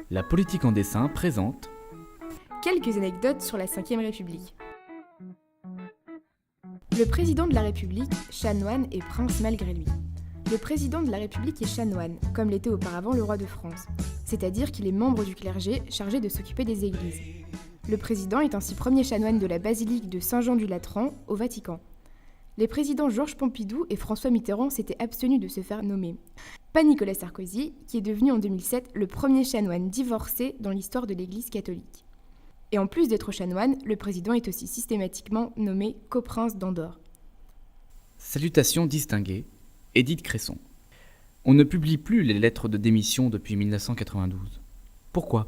La politique en dessin présente Quelques anecdotes sur la Ve République. Le président de la République, chanoine et prince malgré lui. Le président de la République est chanoine, comme l'était auparavant le roi de France, c'est-à-dire qu'il est membre du clergé chargé de s'occuper des églises. Le président est ainsi premier chanoine de la basilique de Saint-Jean-du-Latran, au Vatican. Les présidents Georges Pompidou et François Mitterrand s'étaient abstenus de se faire nommer. Pas Nicolas Sarkozy, qui est devenu en 2007 le premier chanoine divorcé dans l'histoire de l'Église catholique. Et en plus d'être chanoine, le président est aussi systématiquement nommé coprince d'Andorre. Salutations distinguées, Édith Cresson. On ne publie plus les lettres de démission depuis 1992. Pourquoi ?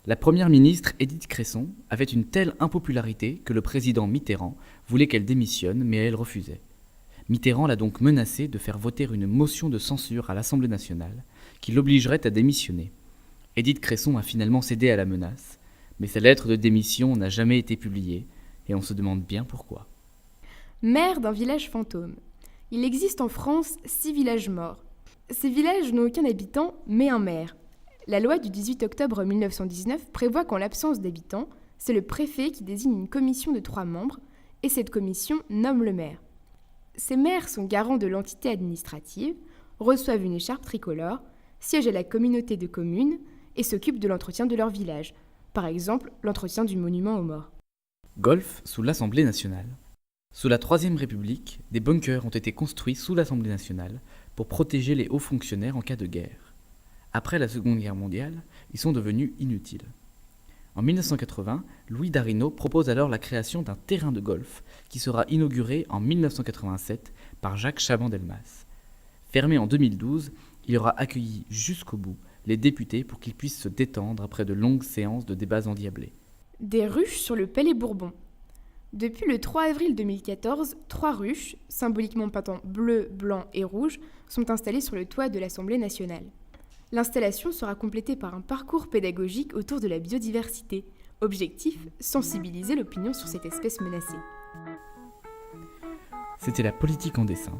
La première ministre Édith Cresson avait une telle impopularité que le président Mitterrand voulait qu'elle démissionne, mais elle refusait. Mitterrand l'a donc menacée de faire voter une motion de censure à l'Assemblée nationale qui l'obligerait à démissionner. Édith Cresson a finalement cédé à la menace, mais sa lettre de démission n'a jamais été publiée, et on se demande bien pourquoi. Maire d'un village fantôme. Il existe en France 6 villages morts. Ces villages n'ont aucun habitant, mais un maire. La loi du 18 octobre 1919 prévoit qu'en l'absence d'habitants, c'est le préfet qui désigne une commission de 3 membres, et cette commission nomme le maire. Ces maires sont garants de l'entité administrative, reçoivent une écharpe tricolore, siègent à la communauté de communes et s'occupent de l'entretien de leur village, par exemple l'entretien du monument aux morts. Golfe sous l'Assemblée nationale. Sous la Troisième République, des bunkers ont été construits sous l'Assemblée nationale pour protéger les hauts fonctionnaires en cas de guerre. Après la Seconde Guerre mondiale, ils sont devenus inutiles. En 1980, Louis Darinaud propose alors la création d'un terrain de golf qui sera inauguré en 1987 par Jacques Chaban-Delmas. Fermé en 2012, il aura accueilli jusqu'au bout les députés pour qu'ils puissent se détendre après de longues séances de débats endiablés. Des ruches sur le Palais Bourbon. Depuis le 3 avril 2014, 3 ruches, symboliquement peintes en bleu, blanc et rouge, sont installées sur le toit de l'Assemblée nationale. L'installation sera complétée par un parcours pédagogique autour de la biodiversité. Objectif, sensibiliser l'opinion sur cette espèce menacée. C'était la politique en dessin,